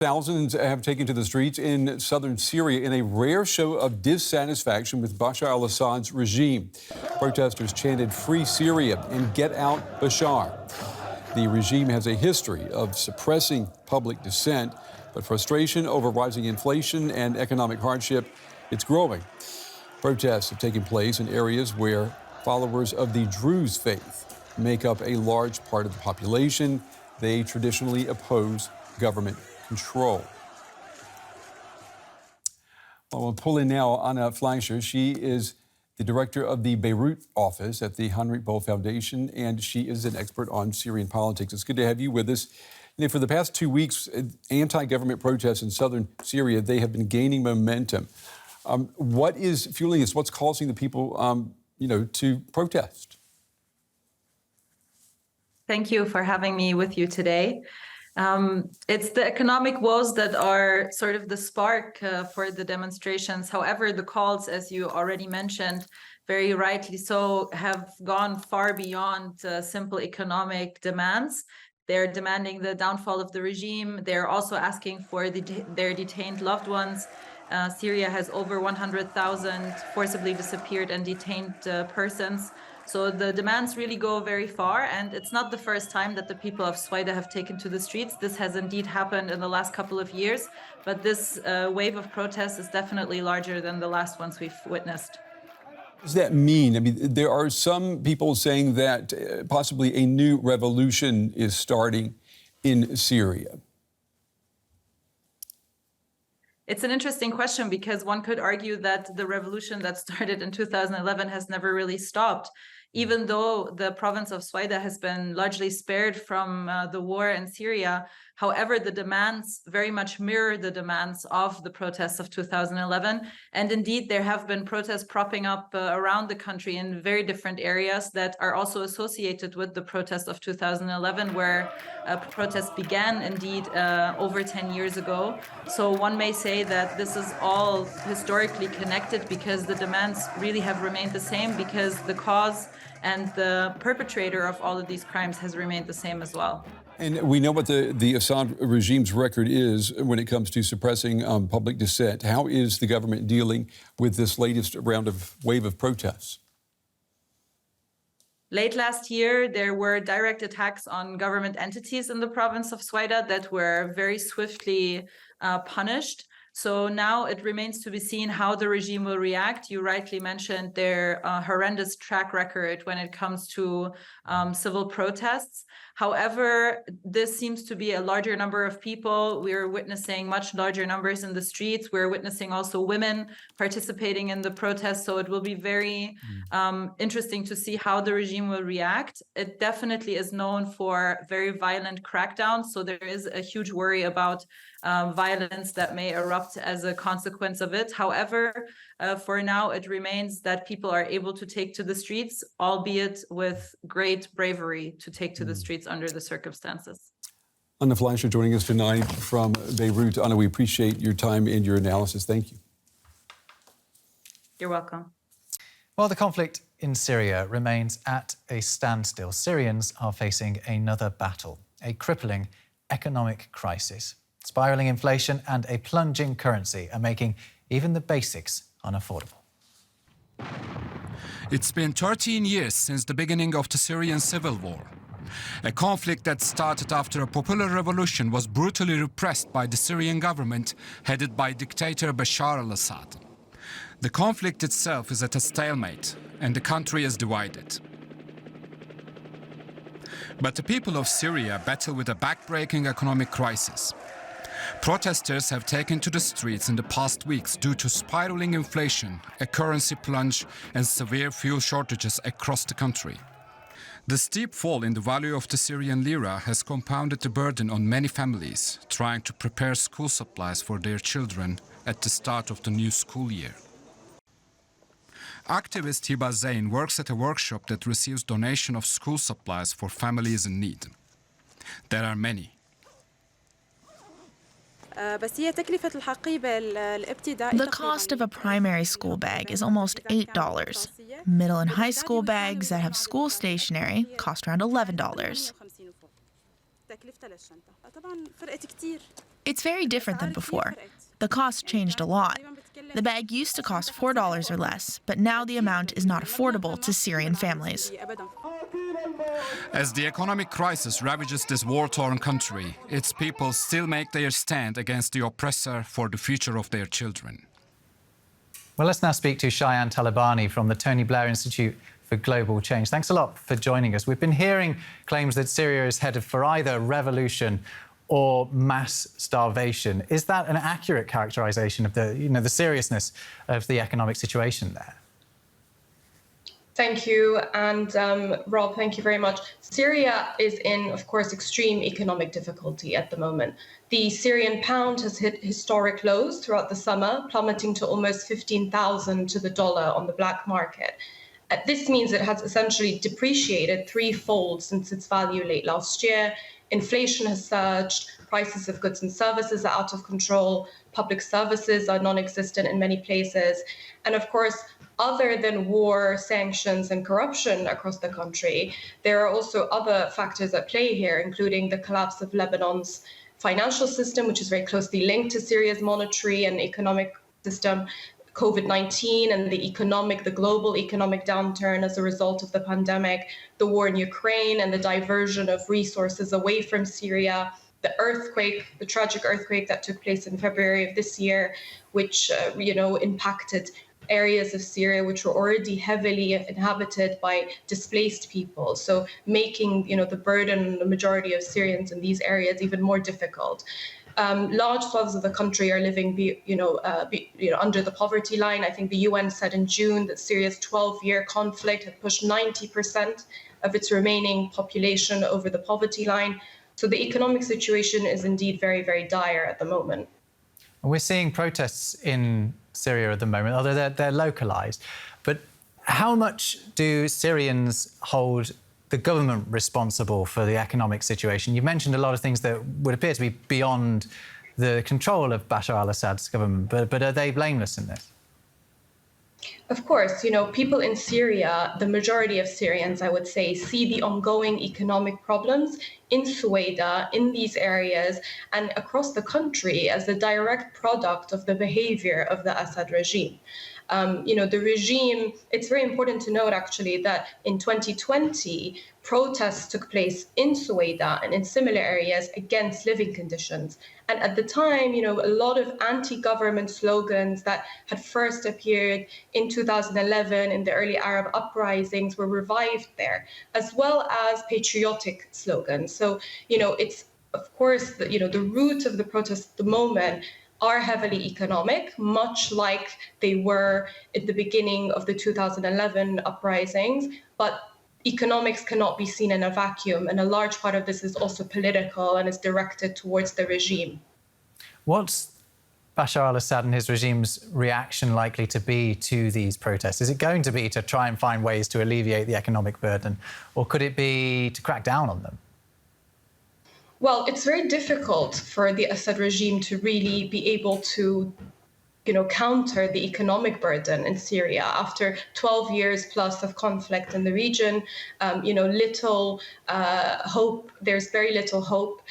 Thousands have taken to the streets in southern Syria in a rare show of dissatisfaction with Bashar al-Assad's regime. Protesters chanted "Free Syria" and "Get out Bashar." The regime has a history of suppressing public dissent, but frustration over rising inflation and economic hardship, it's growing. Protests have taken place in areas where followers of the Druze faith make up a large part of the population. They traditionally oppose government control. Well, we'll pull in now Anna Fleischer. She is the director of the Beirut office at the Heinrich Böll Foundation, and she is an expert on Syrian politics. It's good to have you with us. For the past 2 weeks, anti-government protests in southern Syria, they have been gaining momentum. What is fueling this? What's causing the people, to protest? Thank you for having me with you today. It's the economic woes that are sort of the spark for the demonstrations. However, the calls, as you already mentioned, very rightly so, have gone far beyond simple economic demands. They're demanding the downfall of the regime. They're also asking for their detained loved ones. Syria has over 100,000 forcibly disappeared and detained persons. So the demands really go very far, and it's not the first time that the people of Swaida have taken to the streets. This has indeed happened in the last couple of years, but this wave of protests is definitely larger than the last ones we've witnessed. What does that mean? I mean, there are some people saying that possibly a new revolution is starting in Syria. It's an interesting question because one could argue that the revolution that started in 2011 has never really stopped. Even though the province of Swaida has been largely spared from the war in Syria, however, the demands very much mirror the demands of the protests of 2011. And indeed, there have been protests propping up around the country in very different areas that are also associated with the protests of 2011, where protests began indeed over 10 years ago. So one may say that this is all historically connected because the demands really have remained the same, because the cause and the perpetrator of all of these crimes has remained the same as well. And we know what the Assad regime's record is when it comes to suppressing public dissent. How is the government dealing with this latest wave of protests? Late last year, there were direct attacks on government entities in the province of Swaida that were very swiftly punished. So now it remains to be seen how the regime will react. You rightly mentioned their horrendous track record when it comes to civil protests. However, this seems to be a larger number of people. We're witnessing much larger numbers in the streets. We're witnessing also women participating in the protests. So it will be very interesting to see how the regime will react. It definitely is known for very violent crackdowns. So there is a huge worry about violence that may erupt as a consequence of it. However, for now, it remains that people are able to take to the streets, albeit with great bravery to take to the streets under the circumstances. Anna Fleischer joining us tonight from Beirut. Anna, we appreciate your time and your analysis. Thank you. You're welcome. While the conflict in Syria remains at a standstill, Syrians are facing another battle, a crippling economic crisis. Spiralling inflation and a plunging currency are making even the basics unaffordable. It's been 13 years since the beginning of the Syrian civil war. A conflict that started after a popular revolution was brutally repressed by the Syrian government headed by dictator Bashar al-Assad. The conflict itself is at a stalemate and the country is divided. But the people of Syria battle with a backbreaking economic crisis. Protesters have taken to the streets in the past weeks due to spiraling inflation, a currency plunge, and severe fuel shortages across the country. The steep fall in the value of the Syrian lira has compounded the burden on many families trying to prepare school supplies for their children at the start of the new school year. Activist Hiba Zain works at a workshop that receives donation of school supplies for families in need. There are many. The cost of a primary school bag is almost $8. Middle and high school bags that have school stationery cost around $11. It's very different than before. The cost changed a lot. The bag used to cost $4 or less, but now the amount is not affordable to Syrian families. As the economic crisis ravages this war-torn country, its people still make their stand against the oppressor for the future of their children. Well, let's now speak to Cheyenne Talabani from the Tony Blair Institute for Global Change. Thanks a lot for joining us. We've been hearing claims that Syria is headed for either revolution or mass starvation. Is that an accurate characterization of the seriousness of the economic situation there? Thank you. And Rob, thank you very much. Syria is in, of course, extreme economic difficulty at the moment. The Syrian pound has hit historic lows throughout the summer, plummeting to almost 15,000 to the dollar on the black market. This means it has essentially depreciated threefold since its value late last year. Inflation has surged, prices of goods and services are out of control, public services are non-existent in many places. And of course, other than war, sanctions, and corruption across the country, there are also other factors at play here, including the collapse of Lebanon's financial system, which is very closely linked to Syria's monetary and economic system, COVID-19 and the global economic downturn as a result of the pandemic, the war in Ukraine and the diversion of resources away from Syria, the earthquake, the tragic earthquake that took place in February of this year, which impacted areas of Syria which were already heavily inhabited by displaced people. So making the burden on the majority of Syrians in these areas even more difficult. Large swaths of the country are living under the poverty line. I think the UN said in June that Syria's 12-year conflict had pushed 90% of its remaining population over the poverty line. So the economic situation is indeed very, very dire at the moment. We're seeing protests in Syria at the moment, although they're localised. But how much do Syrians hold the government responsible for the economic situation? You mentioned a lot of things that would appear to be beyond the control of Bashar al-Assad's government, but are they blameless in this? Of course, people in Syria, the majority of Syrians, I would say, see the ongoing economic problems in Suwaida, in these areas, and across the country as a direct product of the behavior of the Assad regime. The regime, it's very important to note, actually, that in 2020, protests took place in Suwaida and in similar areas against living conditions. And at the time, a lot of anti-government slogans that had first appeared in 2011 in the early Arab uprisings were revived there, as well as patriotic slogans. So, it's, of course, the root of the protests at the moment are heavily economic, much like they were at the beginning of the 2011 uprisings, but economics cannot be seen in a vacuum, and a large part of this is also political and is directed towards the regime. What's Bashar al-Assad and his regime's reaction likely to be to these protests? Is it going to be to try and find ways to alleviate the economic burden, or could it be to crack down on them? Well, it's very difficult for the Assad regime to really be able to counter the economic burden in Syria after 12 years plus of conflict in the region. Little hope. There's very little hope.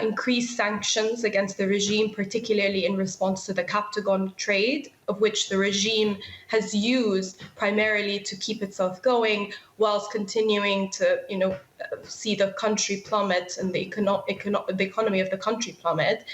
Increased sanctions against the regime, particularly in response to the Captagon trade, of which the regime has used primarily to keep itself going, whilst continuing to, see the country plummet and the economy of the country plummet.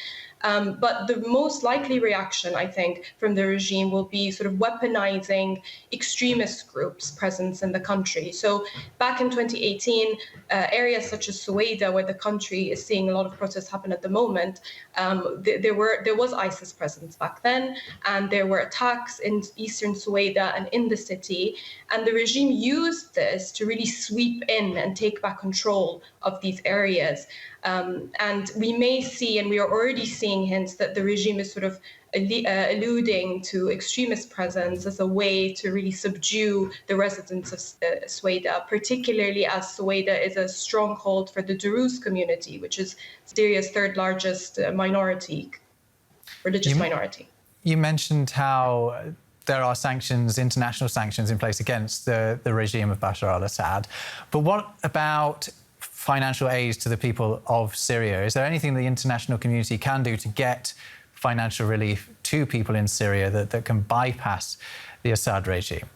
But the most likely reaction, I think, from the regime will be sort of weaponizing extremist groups' presence in the country. So back in 2018, areas such as Suwaida, where the country is seeing a lot of protests happen at the moment, there was ISIS presence back then, and there were attacks in eastern Suwaida and in the city. And the regime used this to really sweep in and take back control of these areas. And we may see, and we are already seeing hints that the regime is sort of alluding to extremist presence as a way to really subdue the residents of Suwaida, particularly as Suwaida is a stronghold for the Druze community, which is Syria's third largest religious minority. You mentioned how there are sanctions, international sanctions in place against the regime of Bashar al-Assad. But what about financial aid to the people of Syria. Is there anything the international community can do to get financial relief to people in Syria that can bypass the Assad regime?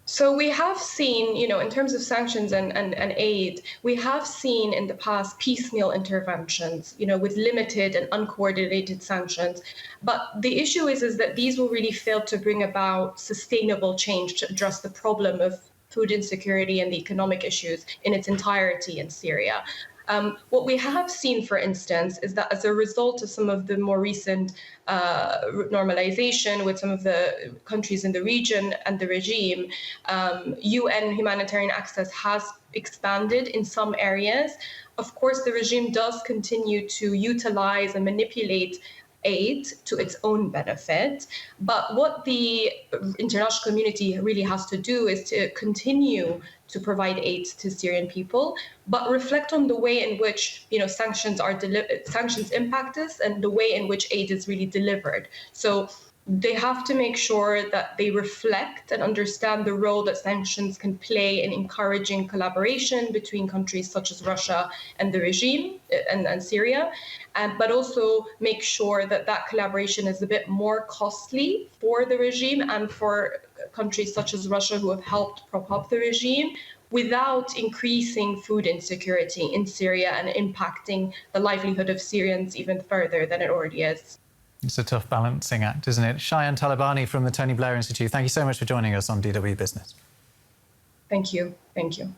So we have seen, in terms of sanctions and aid, we have seen in the past piecemeal interventions, with limited and uncoordinated sanctions. But the issue is that these will really fail to bring about sustainable change to address the problem of food insecurity and the economic issues in its entirety in Syria. What we have seen, for instance, is that as a result of some of the more recent normalization with some of the countries in the region and the regime, UN humanitarian access has expanded in some areas. Of course, the regime does continue to utilize and manipulate aid to its own benefit. But what the international community really has to do is to continue to provide aid to Syrian people, but reflect on the way in which sanctions impact us and the way in which aid is really delivered. So they have to make sure that they reflect and understand the role that sanctions can play in encouraging collaboration between countries such as Russia and the regime and Syria, but also make sure that that collaboration is a bit more costly for the regime and for countries such as Russia who have helped prop up the regime, without increasing food insecurity in Syria and impacting the livelihood of Syrians even further than it already is. It's a tough balancing act, isn't it? Cheyenne Talabani from the Tony Blair Institute, thank you so much for joining us on DW Business. Thank you. Thank you.